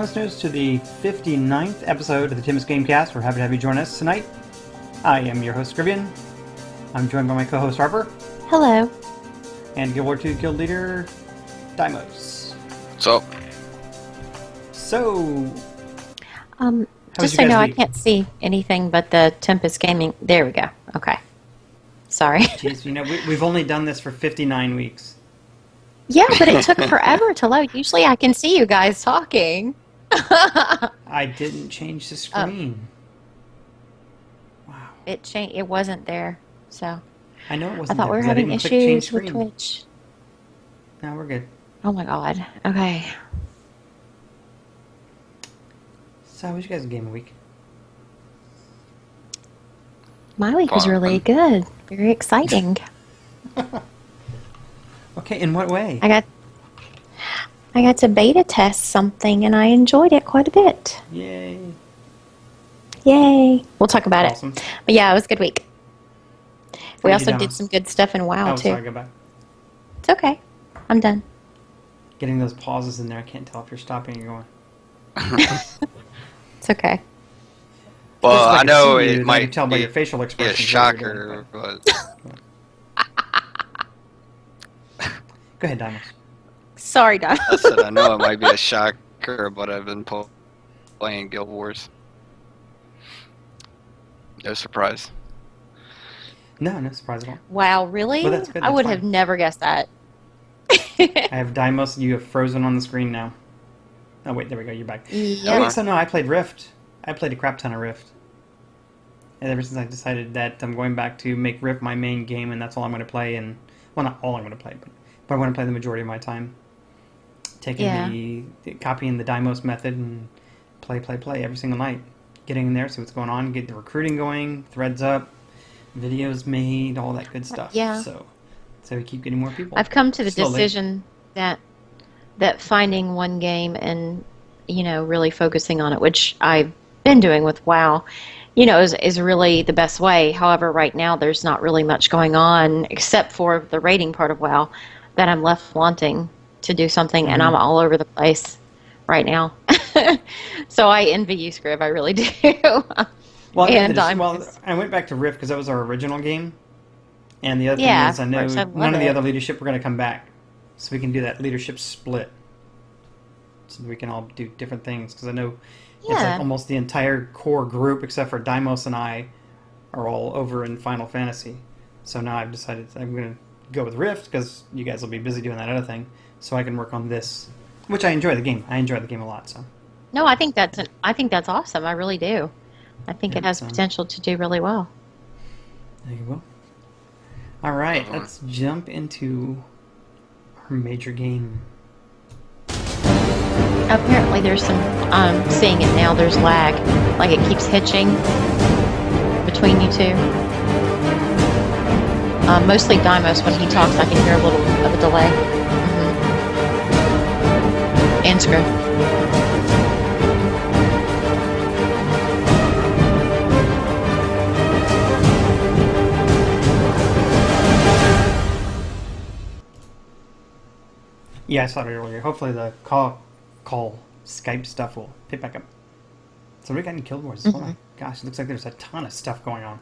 listeners, to the 59th episode of the Tempest Gamecast. We're happy to have you join us tonight. I am your host, Scrivean. I'm joined by my co-host, Harper. Hello. And Guild War II Guild Leader, Diemos. What's up? So... just so you know, I can't see anything but the Tempest Gaming. There we go. Okay. Sorry. Jeez, you know, we've only done this for 59 weeks. Yeah, but it took forever to load. Usually I can see you guys talking. I didn't change the screen. Wow. It wasn't there, so. I know it wasn't I thought we were having issues with Twitch. No, we're good. Oh my god. Okay. So, how was you guys' game week? My week was really good. Very exciting. Okay, in what way? I got to beta test something, and I enjoyed it quite a bit. Yay. Yay. We'll talk about Awesome. it. But yeah, it was a good week. We Thank you, also did some good stuff in WoW, too. Sorry, go back. It's okay. I'm done. Getting those pauses in there, I can't tell if you're stopping or going. It's okay. Well, Like I know you, it might can tell by your facial be a expressions. shocker, but... Go ahead, Diamos. Sorry, Don. I said I know it might be a shocker, but I've been playing Guild Wars. No surprise. No surprise at all. Wow, really? Well, that's good, I that's would fine. have never guessed that. I have Diamos, you have frozen on the screen now. Oh, wait, there we go, you're back. Yep. Wait, so no, I played Rift. I played a crap ton of Rift. And ever since I decided that I'm going back to make Rift my main game, and that's all I'm going to play, and... Well, not all I'm going to play, but I'm going to play the majority of my time. Taking copying the Deimos method and play every single night. Getting in there, see what's going on, get the recruiting going, threads up, videos made, all that good stuff. Yeah. So we keep getting more people. I've come to the Slowly. decision that finding one game and, really focusing on it, which I've been doing with WoW, is really the best way. However, right now there's not really much going on except for the raiding part of WoW that I'm left wanting to do something, and I'm all over the place right now. So I envy you, Scrib. I really do. Well, and I went back to Rift because that was our original game. And the other thing is, I know none of the other leadership were going to come back. So we can do that leadership split. So we can all do different things. Because I know it's like almost the entire core group, except for Deimos and I, are all over in Final Fantasy. So now I've decided I'm going to go with Rift, because you guys will be busy doing that other thing. So I can work on this. Which I enjoy the game. I enjoy the game a lot, so... No, I think that's awesome. I really do. I think it has potential to do really well. There you go. All right, let's jump into our major game. Apparently, there's some. I'm seeing it now. There's lag, like it keeps hitching between you two. Mostly Deimos, when he talks, I can hear a little of a delay. And Script. Yeah, I saw it earlier. Hopefully the call Skype stuff will pick back up. So we got any Guild Wars? Oh my gosh, it looks like there's a ton of stuff going on.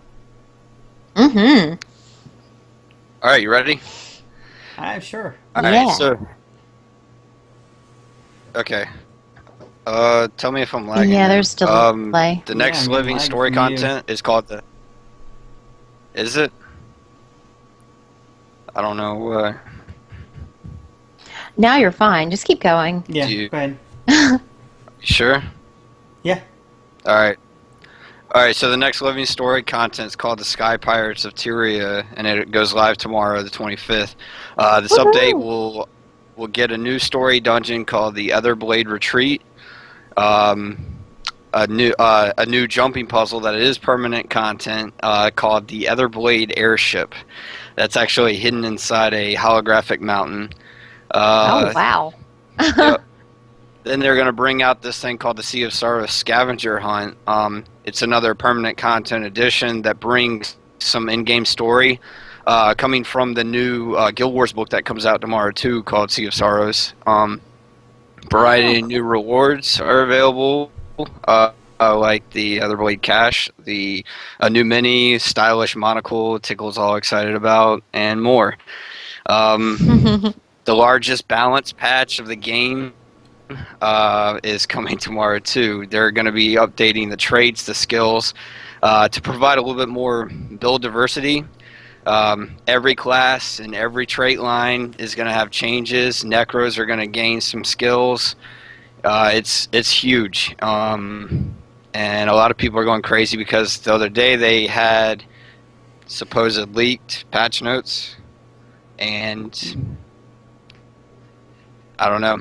All right, you ready? Sure. All right, so... Okay. Tell me if I'm lagging. Yeah, there's still delay. The next living story content is called the... Is it? I don't know. Now you're fine. Just keep going. Yeah, go ahead. You sure? Yeah. All right. All right, so the next living story content is called The Sky Pirates of Tyria, and it goes live tomorrow, the 25th. This update will get a new story dungeon called the Otherblade Retreat, a new jumping puzzle that is permanent content called the Otherblade Airship. That's actually hidden inside a holographic mountain. Oh, wow. Yep. Then they're going to bring out this thing called the Sea of Sorrows Scavenger Hunt. It's another permanent content edition that brings some in-game story coming from the new Guild Wars book that comes out tomorrow too, called Sea of Sorrows. Variety of new rewards are available, like the Otherblade Cash, a new mini, stylish monocle Tickle's all excited about, and more. The largest balance patch of the game is coming tomorrow too. They're going to be updating the traits, the skills, to provide a little bit more build diversity. Every class and every trait line is going to have changes. Necros are going to gain some skills. It's huge, and a lot of people are going crazy because the other day they had supposed leaked patch notes, and I don't know.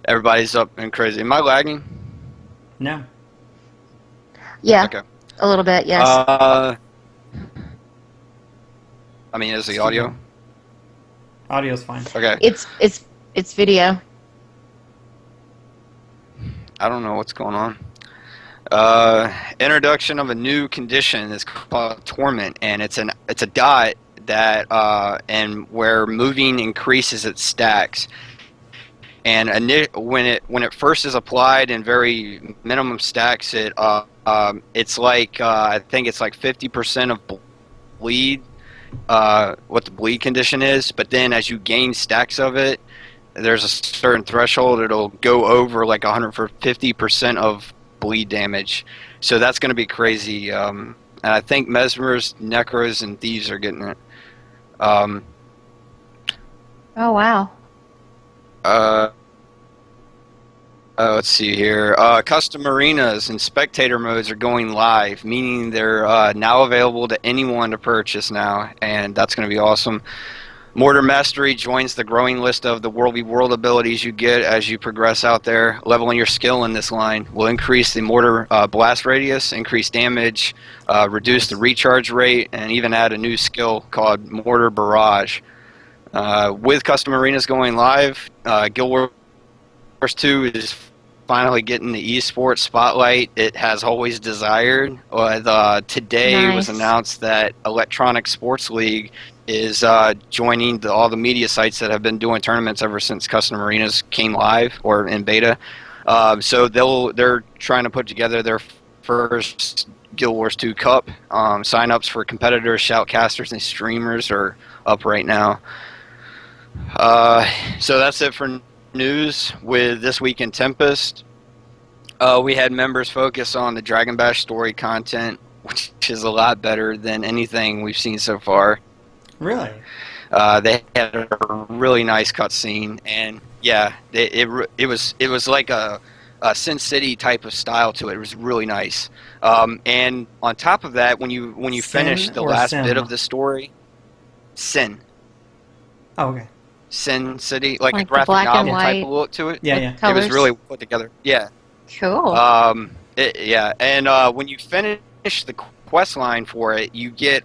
Everybody's up and crazy. Am I lagging? No. Yeah. Okay. A little bit, yes. I mean, is the audio? Audio's fine. Okay. It's video. I don't know what's going on. Introduction of a new condition is called Torment, and it's a dot that and where moving increases its stacks. And when it first is applied in very minimum stacks, it's like I think it's like 50% of bleed. What the bleed condition is, but then as you gain stacks of it, there's a certain threshold, it'll go over like 150% of bleed damage. So that's going to be crazy. And I think Mesmers, Necros, and Thieves are getting it. Oh, wow. Let's see here. Custom arenas and spectator modes are going live, meaning they're now available to anyone to purchase now, and that's going to be awesome. Mortar Mastery joins the growing list of the World v World abilities you get as you progress out there. Leveling your skill in this line will increase the mortar blast radius, increase damage, reduce the recharge rate, and even add a new skill called Mortar Barrage. With custom arenas going live, Guild Wars 2 is finally getting the esports spotlight it has always desired. Today was announced that Electronic Sports League is joining all the media sites that have been doing tournaments ever since custom arenas came live or in beta. So they're trying to put together their first Guild Wars 2 Cup. Sign-ups for competitors, shoutcasters, and streamers are up right now. So that's it for news with This Week in Tempest. We had members focus on the Dragon Bash story content, which is a lot better than anything we've seen so far. Really? They had a really nice cutscene, and yeah, it was like a Sin City type of style to it. It was really nice. And on top of that, when you finish the last bit of the story, Sin. Oh, okay. Sin City, like a the black graphic and novel white type of look to it. Yeah, yeah. It was really put together. Yeah. Cool. Yeah, and when you finish the quest line for it, you get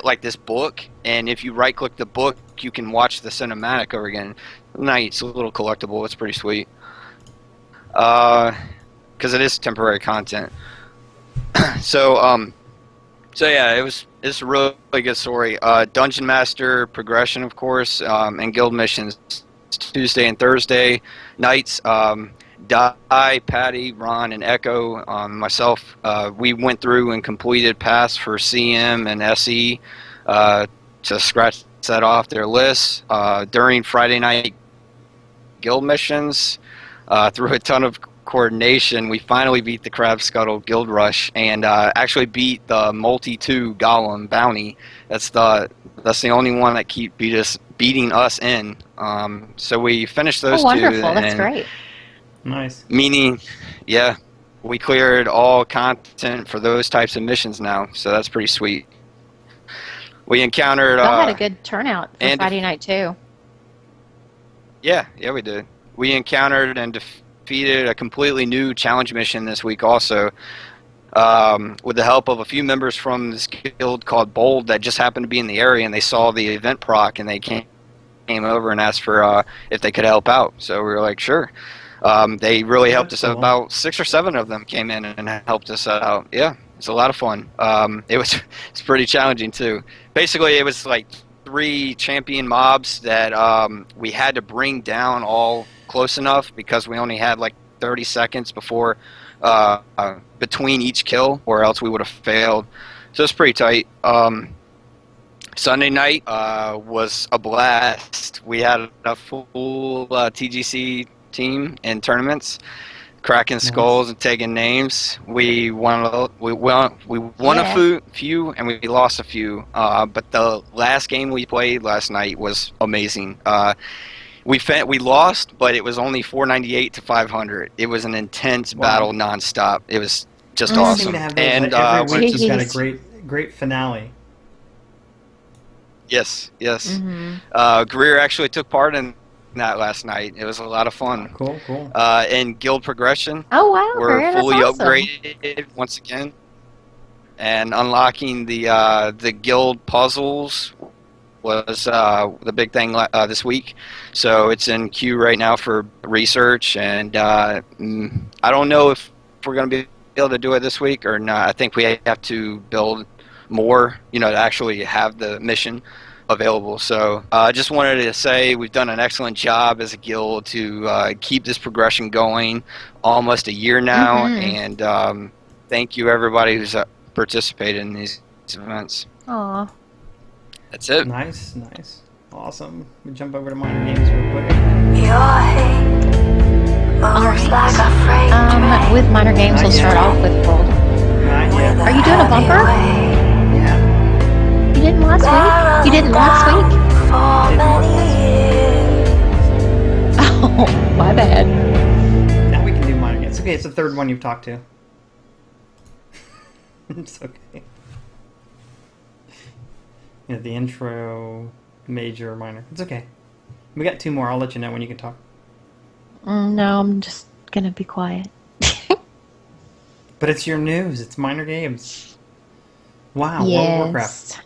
like this book, and if you right click the book, you can watch the cinematic over again. Nice, a little collectible. It's pretty sweet. Because it is temporary content. So yeah, it's a really good story. Dungeon Master progression, of course, and guild missions Tuesday and Thursday nights. Di, Patty, Ron, and Echo, myself, we went through and completed paths for CM and SE to scratch that off their lists. During Friday night guild missions, through a ton of coordination, we finally beat the Crab Scuttle Guild Rush and actually beat the Multi-2 Golem Bounty. That's the only one that keep beating us in. So we finished those two. Oh, wonderful! That's great. Nice. Meaning, yeah, we cleared all content for those types of missions now, so that's pretty sweet. We encountered. Y'all had a good turnout for Friday night too. Yeah, we did. We encountered and defeated a completely new challenge mission this week also, with the help of a few members from this guild called Bold that just happened to be in the area, and they saw the event proc, and they came over and asked for if they could help out. So we were like, sure. They really helped us out. About 6 or 7 of them came in and helped us out. Yeah, it's a lot of fun. It's pretty challenging too. Basically, it was like 3 champion mobs that we had to bring down all close enough because we only had like 30 seconds before between each kill, or else we would have failed. So it's pretty tight. Sunday night was a blast. We had a full TGC team in tournaments, cracking skulls and taking names. We won a few and we lost a few. But the last game we played last night was amazing. We lost, but it was only 498 to 500. It was an intense battle nonstop. It was just awesome. And every week just got a great finale. Yes. Greer actually took part in that last night. It was a lot of fun. Cool. And guild progression. Oh wow, we're fully awesome. upgraded once again, and unlocking the guild puzzles was the big thing this week. So it's in queue right now for research, and I don't know if we're going to be able to do it this week or not. I think we have to build more, to actually have the mission available. So I just wanted to say we've done an excellent job as a guild to keep this progression going almost a year now, and thank you everybody who's participated in these events. Aw. That's it. Nice. Awesome. We jump over to minor games real quick. Alright. With minor games, we'll start off with World. Not yet. Are you doing a bumper? Yeah. You didn't last week? You didn't last week? Oh, my bad. Now we can do minor games. Okay, it's the third one you've talked to. It's okay. The intro, major, minor. It's okay. We got 2 more. I'll let you know when you can talk. No, I'm just gonna be quiet. But it's your news. It's minor games. Wow. Yes. World of Warcraft.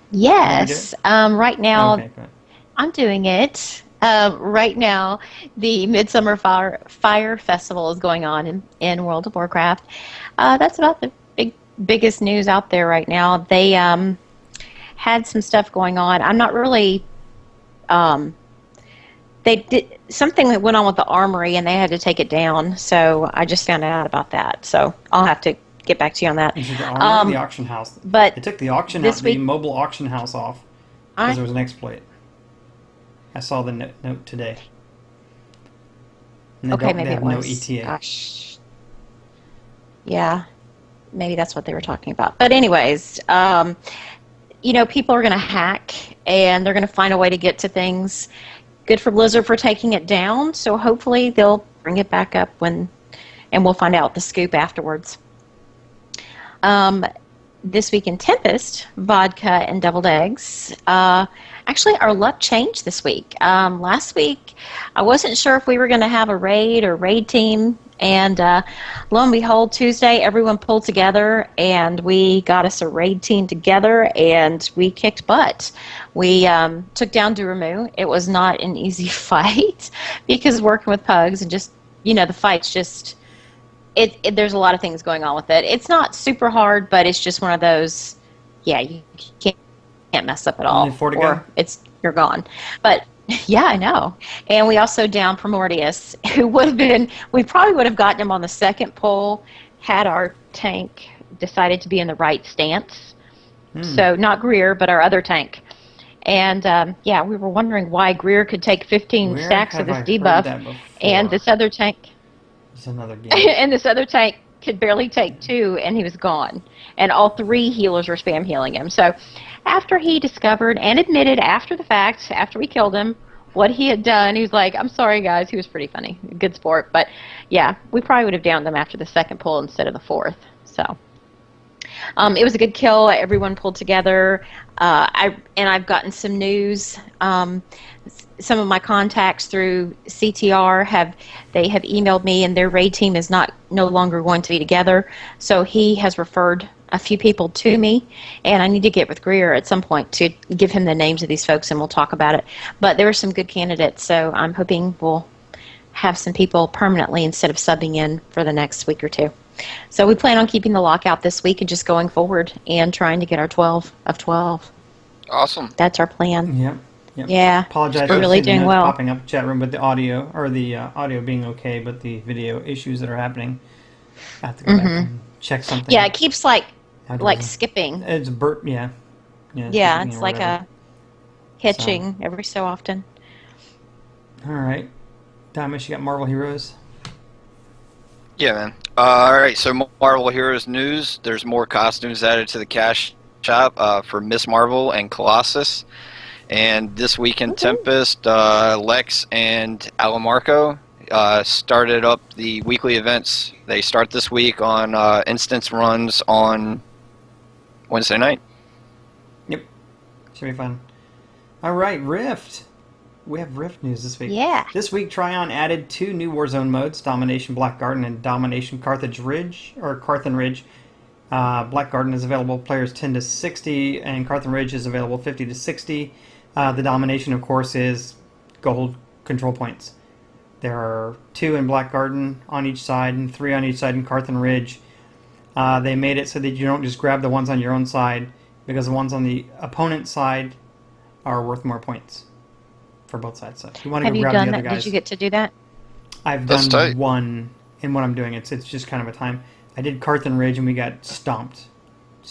Yes. Right now, Okay, go ahead. I'm doing it. Right now, the Midsummer Fire Festival is going on in World of Warcraft. That's about the biggest news out there right now. They had some stuff going on. I'm not really... they did something that went on with the armory, and they had to take it down. So I just found out about that. So I'll have to get back to you on that. Is it the armory or the auction house? But they took the auction house, the mobile auction house off because there was an exploit. I saw the note today. And okay, maybe it was. No ETA. Gosh. Yeah, maybe that's what they were talking about. But anyways, people are going to hack, and they're going to find a way to get to things. Good for Blizzard for taking it down, so hopefully they'll bring it back up and we'll find out the scoop afterwards. This week in Tempest, vodka and deviled eggs. Actually, our luck changed this week. Last week, I wasn't sure if we were going to have a raid team, and lo and behold, Tuesday, everyone pulled together, and we got us a raid team together, and we kicked butt. We took down Duramu. It was not an easy fight, because working with pugs and just, the fight's just... there's a lot of things going on with it. It's not super hard, but it's just one of those, you can't mess up at all. Only 4 to go? You're gone. But yeah, I know. And we also downed Primordius, who we probably would have gotten him on the second pull had our tank decided to be in the right stance. So not Greer, but our other tank. And we were wondering why Greer could take 15 stacks of his debuff, and this other tank. It's another game. And this other tank could barely take 2, and he was gone. And all 3 healers were spam healing him. So after he discovered and admitted after the fact, after we killed him, what he had done, he was like, I'm sorry, guys. He was pretty funny. Good sport. But, yeah, we probably would have downed them after the second pull instead of the 4th. So it was a good kill. Everyone pulled together. I've gotten some news. Some of my contacts through CTR have emailed me, and their raid team is no longer going to be together. So he has referred a few people to me, and I need to get with Greer at some point to give him the names of these folks, and we'll talk about it. But there were some good candidates, so I'm hoping we'll have some people permanently instead of subbing in for the next week or 2. So we plan on keeping the lockout this week and just going forward and trying to get our 12 of 12. Awesome. That's our plan. Yep. Yep. Yeah. Apologize We're for really the doing notes well. popping up chat room, but the audio being okay, but the video issues that are happening. I have to go back and check something. Yeah, it keeps like Outdoorsy. skipping. It's yeah. Yeah, it's like a hitching every so often. All right. Diemos, you got Marvel Heroes? Yeah, man. Alright, so Marvel Heroes news. There's more costumes added to the cash shop for Miss Marvel and Colossus. And this week in Tempest, Lex and Alamarco started up the weekly events. They start this week on instance runs on Wednesday night. Yep. Should be fun. All right, Rift. We have Rift news this week. Yeah. This week, Tryon added 2 new Warzone modes, Domination Black Garden and Domination Carthage Ridge, or Carthan Ridge. Black Garden is available players 10 to 60, and Carthan Ridge is available 50 to 60. The Domination, of course, is gold control points. There are 2 in Black Garden on each side and 3 on each side in Carthan Ridge. They made it so that you don't just grab the ones on your own side, because the ones on the opponent's side are worth more points for both sides. So if you want to go grab the other guys. Did you get to do that? I've done one in what I'm doing. It's just kind of a time. I did Carthan Ridge and we got stomped.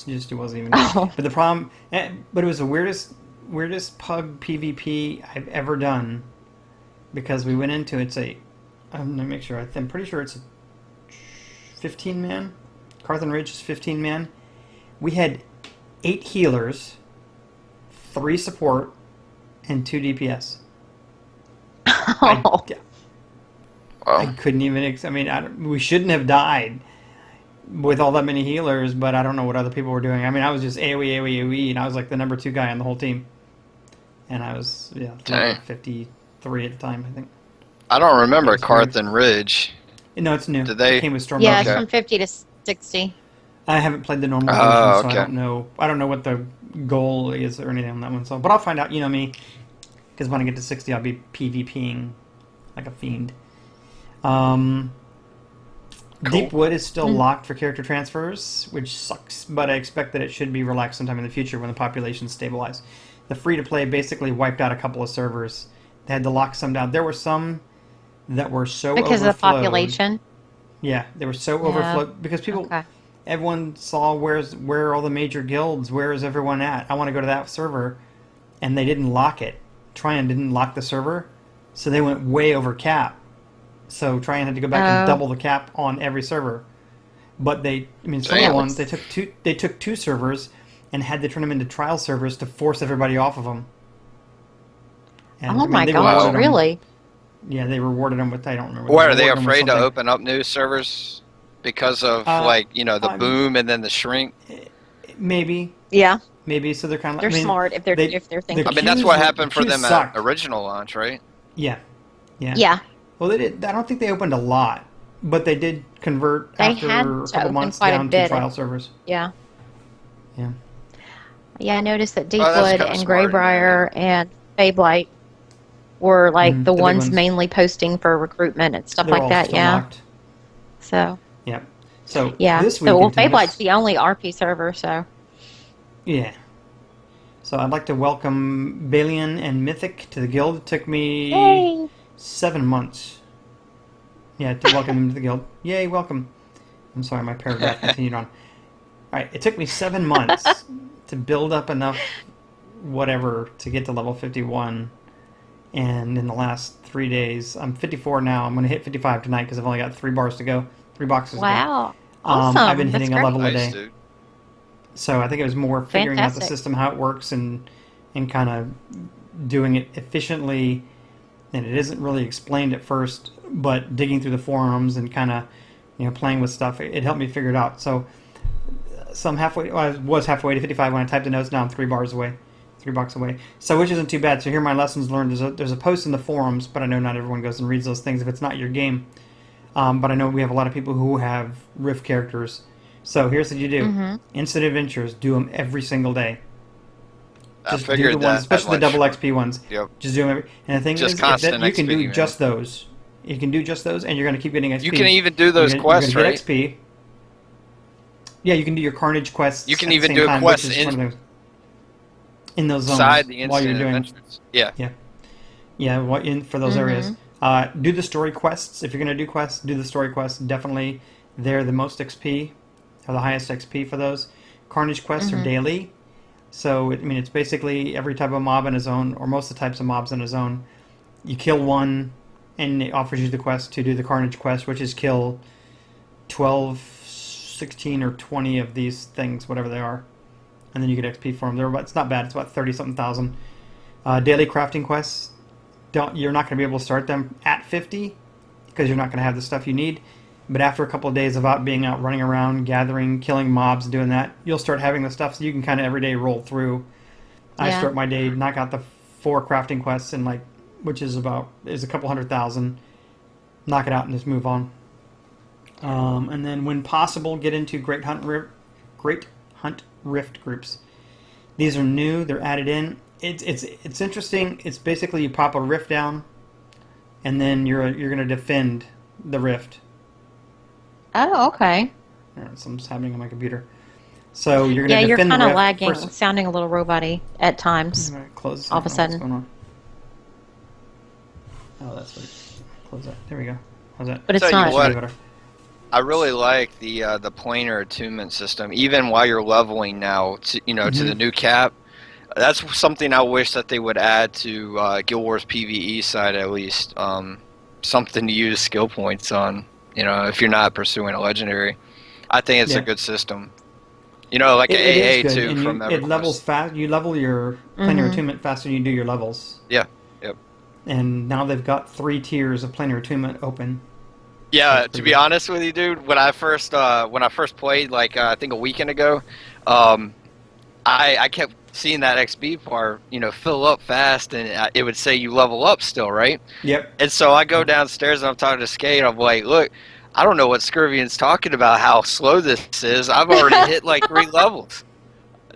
It wasn't even. Oh. But the problem, but it was the weirdest pug PvP I've ever done, because we went into let me make sure. I'm pretty sure it's a 15 man. Carthan Ridge is 15 man. We had 8 healers, 3 support, and 2 DPS. Oh. I couldn't even. We shouldn't have died with all that many healers, but I don't know what other people were doing. I was just AoE, and I was like the number 2 guy on the whole team. And I was 53 at the time, I think. I don't remember Carthan Ridge. No, it's new. Did they? It came with Storm. Yeah, it's from 50 to 60. I haven't played the normal version, so I don't know. I don't know what the goal is or anything on that one. So, but I'll find out. You know me, because when I get to 60, I'll be PvPing like a fiend. Cool. Deepwood is still locked for character transfers, which sucks, but I expect that it should be relaxed sometime in the future when the population stabilizes. The free-to-play basically wiped out a couple of servers. They had to lock some down. There were some that were so because overflowed. of the population? Yeah, they were so overflowed because people, everyone saw where are all the major guilds, where is everyone at? I want to go to that server, and they didn't lock it. Tryon didn't lock the server, so they went way over cap. So Tryon had to go back and double the cap on every server. But some of the ones they took 2 servers and had to turn them into trial servers to force everybody off of them. And, oh my gosh, really? Yeah, they rewarded them with, I don't remember. What, are they afraid to open up new servers because of the boom and then the shrink? Maybe. Yeah. Maybe, so they're kind of they're smart if they're thinking. That's what happened for them at original launch, right? Yeah. Yeah. Well, they did. I don't think they opened a lot, but they did convert after a couple months down to trial servers. Yeah. Yeah. Yeah, I noticed that Deepwood and Greybriar and Fablight were like the ones mainly posting for recruitment and stuff like that. Yeah. Locked. So. Yeah. So this week. So Fablight's the only RP server. So. Yeah. So I'd like to welcome Balian and Mythic to the guild. It took me 7 months. Yeah, to welcome them to the guild. Yay, welcome. I'm sorry, my paragraph continued on. Alright, it took me 7 months to build up enough whatever to get to level 51. And in the last 3 days, I'm 54 now. I'm going to hit 55 tonight because I've only got 3 bars to go. 3 boxes to go. Wow. Awesome. I've been hitting a level a day. Dude. So I think it was more figuring out the system, how it works, and kind of doing it efficiently. And it isn't really explained at first, but digging through the forums and kind of playing with stuff, it helped me figure it out. So I'm halfway. Well, I was halfway to 55 when I typed the notes down. 3 bars away, 3 blocks away. So which isn't too bad. So here are my lessons learned. There's a post in the forums, but I know not everyone goes and reads those things if it's not your game. But I know we have a lot of people who have Rift characters. So here's what you do: instant adventures. Do them every single day. Just do the ones, especially the double XP ones. Yep. Just do them. And the thing is, that you can do just those. You can do just those, and you're going to keep getting XP. You can even do those quests, you're right? Get XP. Yeah, you can do your Carnage quests. You can even do a quest in those zones Inside the while you're instant doing. adventures. Yeah. Yeah. What in for those areas? Do the story quests. If you're going to do quests, do the story quests. Definitely, they're the most XP, or the highest XP for those. Carnage quests are daily, so it's basically every type of mob in a zone, or most of the types of mobs in a zone. You kill one, and it offers you the quest to do the Carnage quest, which is kill 12, 16, or 20 of these things, whatever they are, and then you get XP for them. It's not bad. It's about 30-something thousand. Daily crafting quests. You're not going to be able to start them at 50 because you're not going to have the stuff you need. But after a couple of days of being out running around, gathering, killing mobs, doing that, you'll start having the stuff so you can kind of every day roll through. I start my day, knock out the 4 crafting quests, and which is a couple 100,000. Knock it out and just move on. And then, when possible, get into Great Hunt Rift groups. These are new; they're added in. It's interesting. It's basically you pop a rift down, and then you're going to defend the rift. Oh, okay. Something's happening on my computer. So you're going to defend the rift. Yeah, you're kind of lagging, first. Sounding a little robot-y at times. I'm going to close this. All of a sudden. What's going on? Oh, that's what. Close that. There we go. How's that? But it's not. I really like the planar attunement system. Even while you're leveling now, to the new cap. That's something I wish that they would add to Guild Wars PvE side at least. Something to use skill points on. If you're not pursuing a legendary, I think it's a good system. Like an AA too from EverQuest. It levels fast. You level your planar attunement faster than you do your levels. Yeah. Yep. And now they've got 3 tiers of planar attunement open. Yeah, to be honest with you, dude, when I first played, I think a weekend ago, I kept seeing that XP bar, fill up fast, and it would say you level up still, right? Yep. And so I go downstairs and I'm talking to Skate, and I'm like, look, I don't know what Scrivean's talking about, how slow this is. I've already hit 3 levels.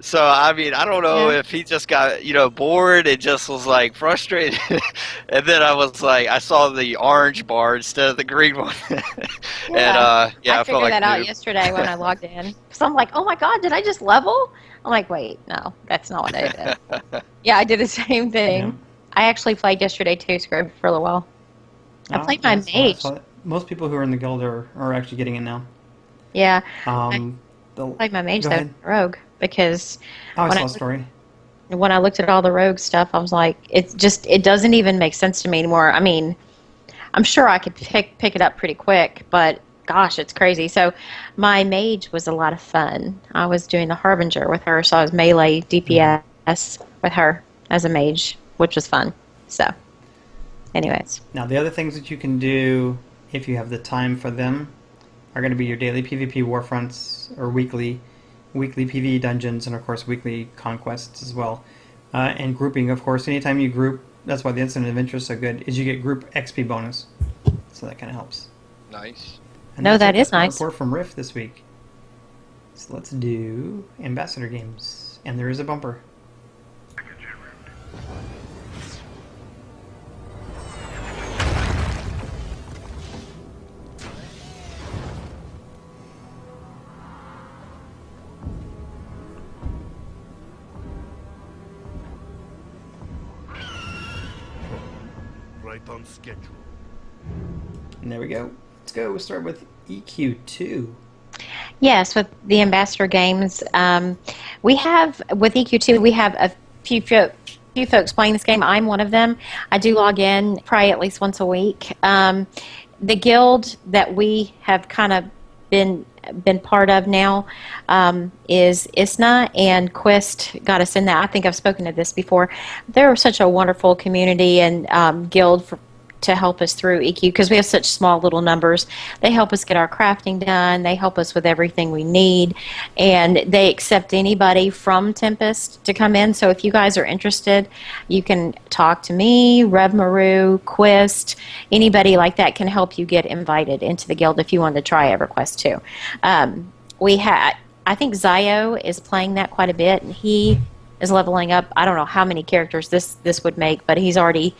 So, I don't know if he just got, bored and just was, frustrated. And then I was I saw the orange bar instead of the green one. And, I felt figured that out yesterday when I logged in. So I'm like, oh my god, did I just level? I'm like, wait, no, that's not what I did. Yeah, I did the same thing. Yeah. I actually played yesterday too, Scrib, for a little while. I played my mage. Most people who are in the guild are actually getting it now. Yeah. I played my mage though, rogue, because I saw a story. When I looked at all the rogue stuff, I was like, it doesn't even make sense to me anymore. I'm sure I could pick it up pretty quick, but gosh, it's crazy. So my mage was a lot of fun. I was doing the Harbinger with her, so I was melee DPS with her as a mage, which was fun. So, anyways. Now, the other things that you can do, if you have the time for them, are going to be your daily PvP warfronts, or weekly PvE dungeons, and of course weekly conquests as well. And grouping, of course. Anytime you group, that's why the Incident of Interest is so good, is you get group XP bonus. So that kind of helps. Nice. And that is nice. Report from Rift this week. So let's do Ambassador Games. And there is a bumper. Right on schedule. And there we go. Let's go. We'll start with EQ2. Yes, with the Ambassador Games, we have with EQ2 we have a few folks playing this game. I'm one of them. I do log in probably at least once a week. The guild that we have kind of been part of now is ISNA, and Quest got us in that. I think I've spoken to this before. They're such a wonderful community and guild to help us through EQ, because we have such small little numbers. They help us get our crafting done. They help us with everything we need, and they accept anybody from Tempest to come in. So if you guys are interested, you can talk to me, Rev Maru, Quest, anybody like that can help you get invited into the guild if you want to try EverQuest too. I think Zio is playing that quite a bit, and he is leveling up. I don't know how many characters this would make, but he's already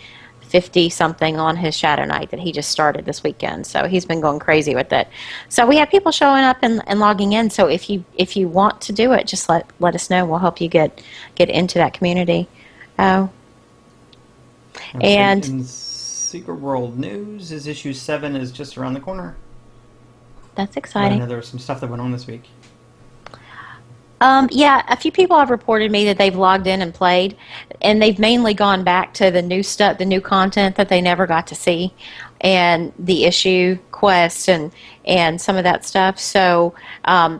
50 something on his Shadow Knight that he just started this weekend. So he's been going crazy with it. So we have people showing up and logging in. So if you want to do it, just let us know. We'll help you get into that community. And in Secret World news, is issue 7 is just around the corner. That's exciting. I know there was some stuff that went on this week. Yeah, a few people have reported me that they've logged in and played, and they've mainly gone back to the new stuff, the new content that they never got to see, and the issue quest and some of that stuff. So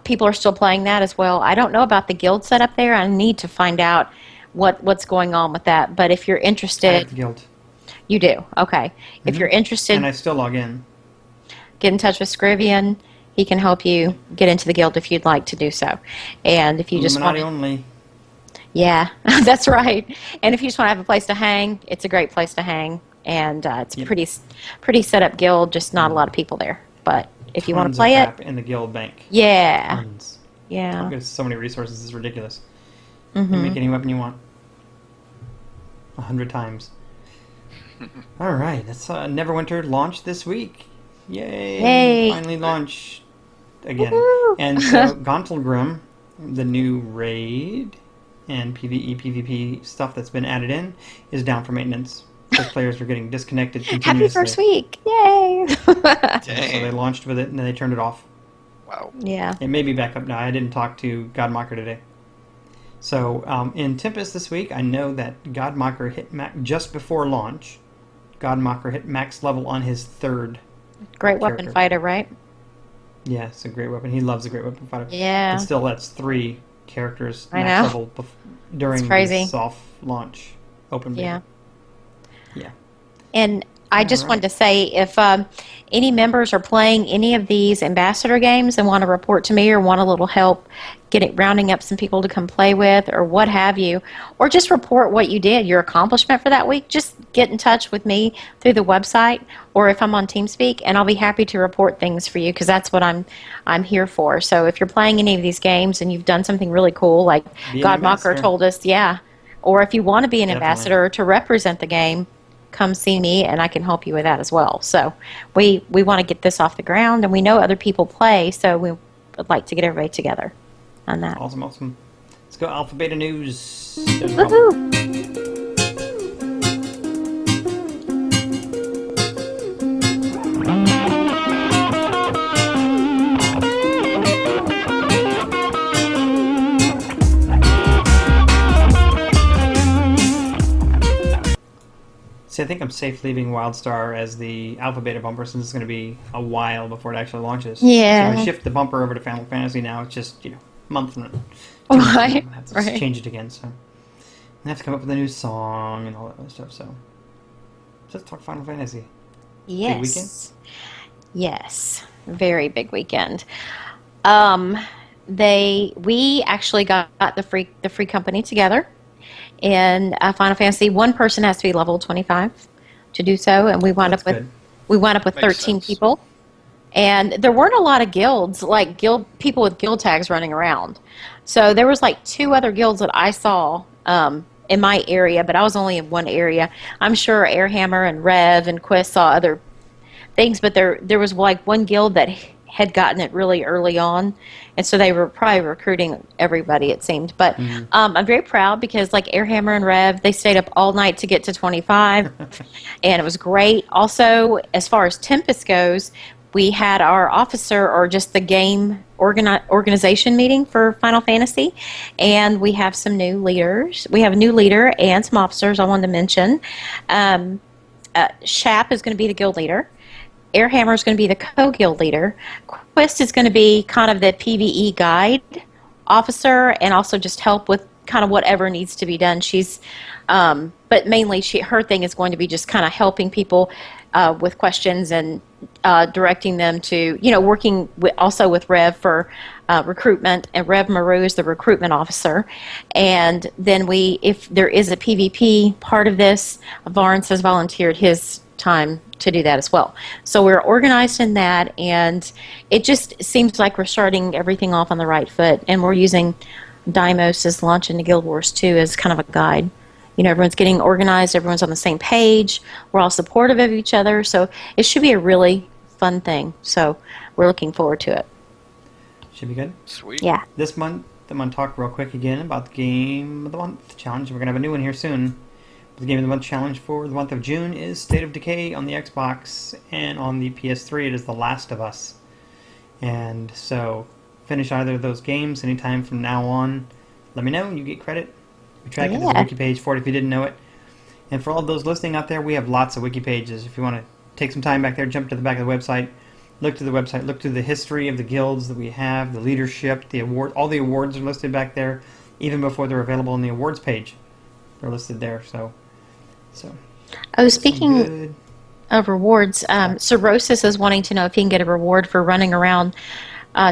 people are still playing that as well. I don't know about the guild setup there. I need to find out what's going on with that. But if you're interested, I have the guild. You do, okay. If you're interested, and I still log in. Get in touch with Scrivean. He can help you get into the guild if you'd like to do so. And if you just want only. Yeah, that's right. And if you just want to have a place to hang, it's a great place to hang. And it's a pretty set up guild, just not a lot of people there. But if you want to play it, in the guild bank. Yeah. Tons. Yeah. There's so many resources, it's ridiculous. Mm-hmm. You make any weapon you want. 100 times. All right, that's Neverwinter launched this week. Yay! Yay. Finally launched again. Woo-hoo. And so Gauntlgrim, the new raid and PvE, PvP stuff that's been added in, is down for maintenance. Because players were getting disconnected continuously. Happy first week! Yay! So they launched with it and then they turned it off. Wow. Yeah. It may be back up now. I didn't talk to Godmocker today. So in Tempest this week, I know that Godmocker hit just before launch. Godmocker hit max level on his 3rd. Great weapon fighter, right? Yeah, it's a great weapon. He loves a great weapon fighter. Yeah. But still, that's 3 characters I max know. level during the soft launch open beta. Yeah. And I just wanted to say, if any members are playing any of these ambassador games and want to report to me or want a little help rounding up some people to come play with or what have you, or just report what you did, your accomplishment for that week, just get in touch with me through the website or if I'm on TeamSpeak, and I'll be happy to report things for you because that's what I'm here for. So if you're playing any of these games and you've done something really cool, like Godmocker told us, or if you want to be an ambassador to represent the game, come see me and I can help you with that as well. So we want to get this off the ground, and we know other people play, so we would like to get everybody together on that. Awesome. Let's go Alpha Beta News. Woohoo! See, I think I'm safe leaving WildStar as the Alpha Beta bumper since it's going to be a while before it actually launches. Yeah. So I shift the bumper over to Final Fantasy now. It's just, a month from Right. I have to change it again. So I have to come up with a new song and all that other stuff. So let's talk Final Fantasy. Yes. Big weekend? Yes. Very big weekend. We actually got the free company together. In Final Fantasy, one person has to be level 25 to do so, and we wound up with 13 people. And there weren't a lot of guilds, like people with guild tags running around. So there was like 2 other guilds that I saw in my area, but I was only in one area. I'm sure Airhammer and Rev and Quest saw other things, but there was like one guild that had gotten it really early on, and so they were probably recruiting everybody, it seemed. But I'm very proud because like Airhammer and Rev, they stayed up all night to get to 25, and it was great. Also, as far as Tempest goes, we had our officer, or just the game organization meeting for Final Fantasy, and we have some new leaders. We have a new leader and some officers I wanted to mention. Shap is going to be the guild leader. Airhammer is going to be the co-guild leader. Quest is going to be kind of the PvE guide officer and also just help with kind of whatever needs to be done. She's, but mainly her thing is going to be just kind of helping people with questions and directing them to, working also with Rev for recruitment, and Rev Maru is the recruitment officer. And then if there is a PvP part of this, Varnes has volunteered his time to do that as well. So we're organized in that, and it just seems like we're starting everything off on the right foot, and we're using Diemos' launch into Guild Wars 2 as kind of a guide everyone's getting organized, everyone's on the same page, we're all supportive of each other, so it should be a really fun thing. So we're looking forward to it. Should be good. Sweet. Yeah. This month, I'm going to talk real quick again about the Game of the Month challenge. We're going to have a new one here soon. The Game of the Month challenge for the month of June is State of Decay on the Xbox, and on the PS3 it is The Last of Us. And so, finish either of those games anytime from now on. Let me know, you get credit. We track it as a wiki page for it if you didn't know it. And for all those listening out there, we have lots of wiki pages. If you want to take some time back there, jump to the back of the website, look to the website, look to the history of the guilds that we have, the leadership, the award. All the awards are listed back there, even before they're available on the awards page. They're listed there. So. Oh, speaking of rewards, Cirrhosis is wanting to know if he can get a reward for running around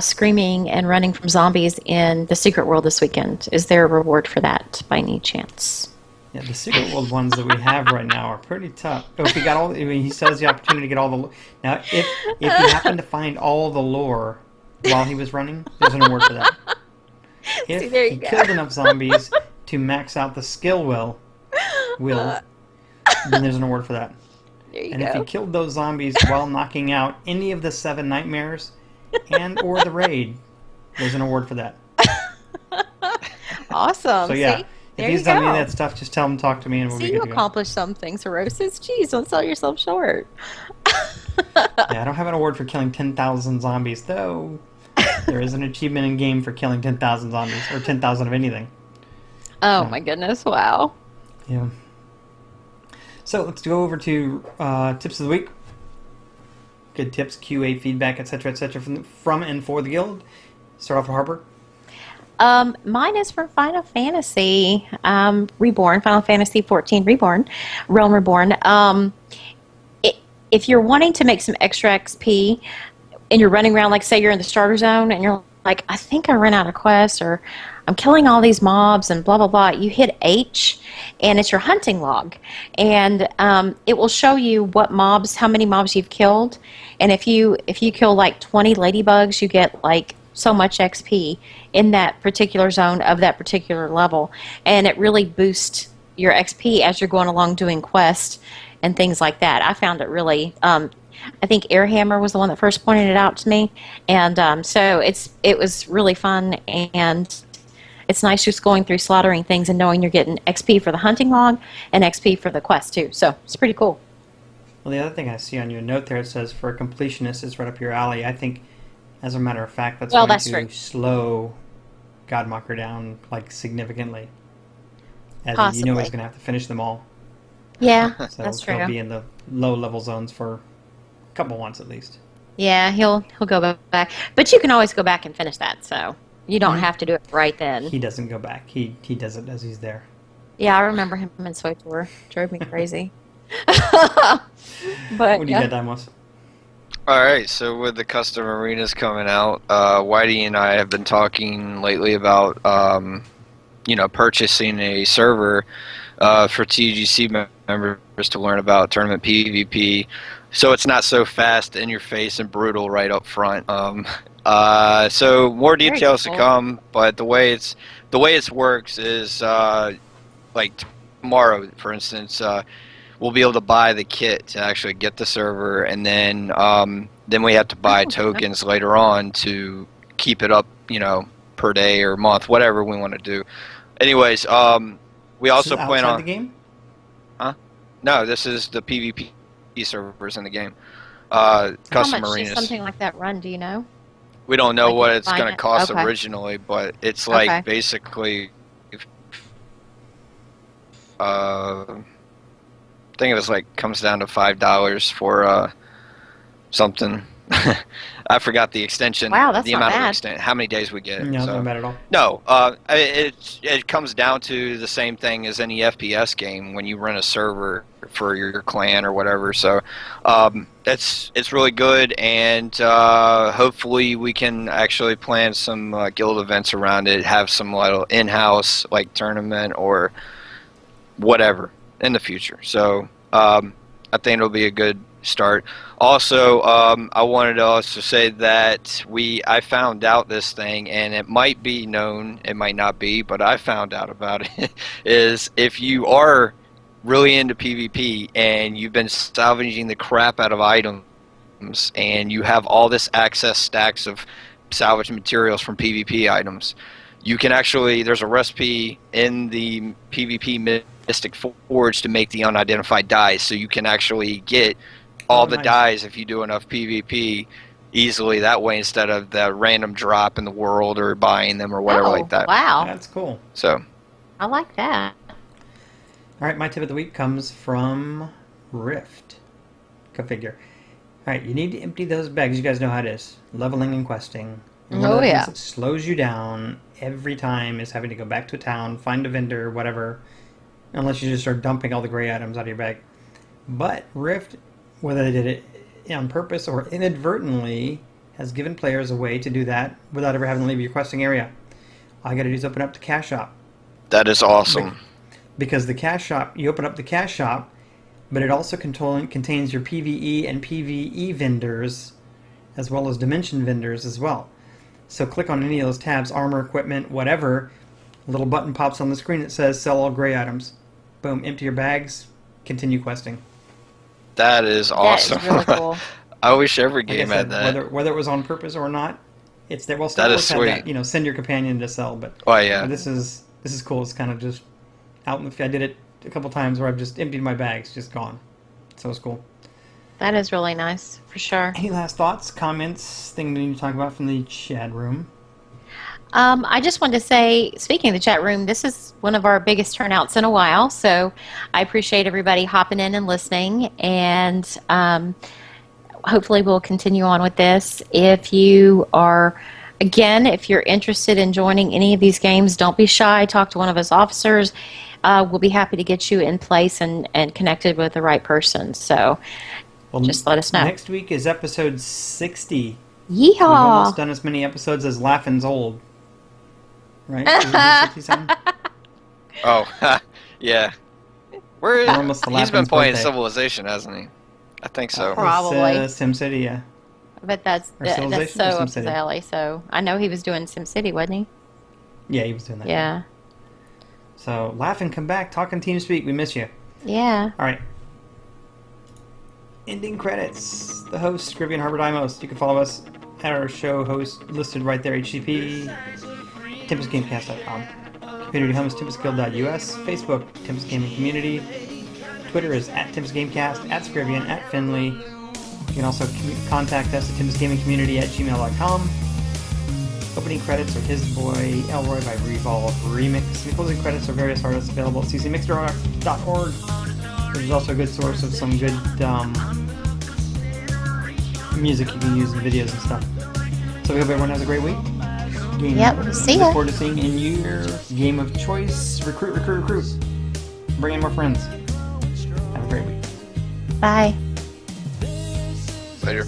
screaming and running from zombies in the Secret World this weekend. Is there a reward for that by any chance? Yeah, the Secret World ones that we have right now are pretty tough. Oh, if he got all, he says the opportunity to get all the. Now, if you happen to find all the lore while he was running, there's an award for that. If he killed enough zombies to max out the skill will, then there's an award for that. There you and go. If he killed those zombies while knocking out any of the 7 nightmares and or the raid, there's an award for that. Awesome. So yeah, See? if he's done any of that stuff, just tell him to talk to me and we'll be good to go. You accomplished something, Cirrhosis. Jeez, don't sell yourself short. Yeah, I don't have an award for killing 10,000 zombies, though. There is an achievement in game for killing 10,000 zombies, or 10,000 of anything. Oh my goodness! Wow. Yeah. So let's go over to tips of the week. Good tips, QA feedback, etc., from and for the guild. Start off with Harper. Mine is from Final Fantasy Reborn, Final Fantasy XIV Reborn, Realm Reborn. If you're wanting to make some extra XP and you're running around, like say you're in the starter zone and you're like, I think I ran out of quests, or I'm killing all these mobs and blah, blah, blah, you hit H and it's your hunting log. And it will show you how many mobs you've killed. And if you kill like 20 ladybugs, you get like so much XP in that particular zone of that particular level, and it really boosts your XP as you're going along doing quests and things like that. I found it really. I think Airhammer was the one that first pointed it out to me, and so it was really fun, and it's nice just going through slaughtering things and knowing you're getting XP for the hunting log and XP for the quest too. So it's pretty cool. Well, the other thing I see on your note there, it says for a completionist, it's right up your alley. I think, as a matter of fact, that's going to slow Godmocker down like significantly. As Possibly. you know, he's going to have to finish them all. Yeah, So that's true. he'll be in the low level zones for a couple months at least. Yeah, he'll go back, but you can always go back and finish that. So you don't have to do it right then. He doesn't go back. He does it as he's there. Yeah, I remember him in SWTOR. Drove me crazy. But What do you got, Diemos? Alright, so with the custom arenas coming out, Whitey and I have been talking lately about, purchasing a server for TGC members to learn about tournament PvP, so it's not so fast, in your face, and brutal right up front. So more details to come, but the way it works is like tomorrow, for instance. We'll be able to buy the kit to actually get the server, and then we have to buy tokens later on to keep it up, per day or month, whatever we want to do. Anyways, we also plan on the game. Huh? No, this is the PvP servers in the game. Custom how much arenas. does something like that run? Do you know? We don't know Like what it's going to cost Okay. originally, but it's like Okay. basically. I think it was like comes down to $5 for something. I forgot the extension. Wow, that's the not amount bad. of extent, how many days we get. No, so. not bad at all. No, it comes down to the same thing as any FPS game when you run a server for your clan or whatever. So it's really good, and hopefully we can actually plan some guild events around it, have some little in-house like tournament or whatever in the future. So I think it'll be a good start. Also, I wanted to also say that I found out this thing, and it might be known, it might not be, but I found out about it, is if you are really into PvP and you've been salvaging the crap out of items and you have all this access stacks of salvaged materials from PvP items, you can actually, there's a recipe in the PvP Mystic Forge to make the unidentified dyes, so you can actually get all the dyes if you do enough PvP easily that way, instead of the random drop in the world or buying them or whatever like that. Wow. That's cool. So I like that. All right, my tip of the week comes from Rift. Go figure. All right, you need to empty those bags. You guys know how it is. Leveling and questing. And one of the things that slows you down every time is having to go back to a town, find a vendor, whatever, unless you just start dumping all the gray items out of your bag. But Rift, whether they did it on purpose or inadvertently, has given players a way to do that without ever having to leave your questing area. All you got to do is open up the cash shop. that is awesome. Because the cash shop, you open up the cash shop, but it also contains your PvE and PvE vendors, as well as dimension vendors as well. So click on any of those tabs, armor, equipment, whatever, a little button pops on the screen that says sell all gray items. Boom, empty your bags, continue questing. That is awesome. That is really cool. I wish every game had that. Whether it was on purpose or not, it's there. Well, Star That Wars is had sweet. that, you know, send your companion to sell, but Oh yeah. this is cool. It's kind of just out in the. I did it a couple times where I've just emptied my bags, just gone. So it's cool. That is really nice, for sure. Any last thoughts, comments, thing we need to talk about from the chat room? I just wanted to say, speaking of the chat room, this is one of our biggest turnouts in a while, so I appreciate everybody hopping in and listening, and hopefully we'll continue on with this. If you are, again, if you're interested in joining any of these games, don't be shy. Talk to one of us officers. We'll be happy to get you in place and connected with the right person, so just let us know. Next week is episode 60. Yeehaw! We've almost done as many episodes as Laughing's Old. Right? Isn't it 60-something? Oh, yeah. We're almost to He's been Laughing's playing birthday. Civilization, hasn't he? I think so. Probably. SimCity, yeah. But that's Civilization so or up his SimCity? alley, so I know he was doing SimCity, wasn't he? Yeah, he was doing that. Yeah. So, Laughing, come back. Talking TeamSpeak. We miss you. Yeah. All right. Ending credits. The host, Scrivean, Harper, Diemos. You can follow us at our show host listed right there, HTTP, TempestGamecast.com. Community home is TempestGuild.us. Facebook, Tempest Gaming Community. Twitter is at TempestGamecast, at Scrivean, at Finley. You can also contact us at TempestGamingCommunity@gmail.com. Opening credits are His Boy, Elroy by Revolve Remix. The closing credits are various artists available at ccmixter.org. There's also a good source of some good music you can use in videos and stuff. So we hope everyone has a great week. Yep, see ya. Look forward to seeing in your game of choice. Recruit, recruit, recruit. Bring in more friends. Have a great week. Bye. Later.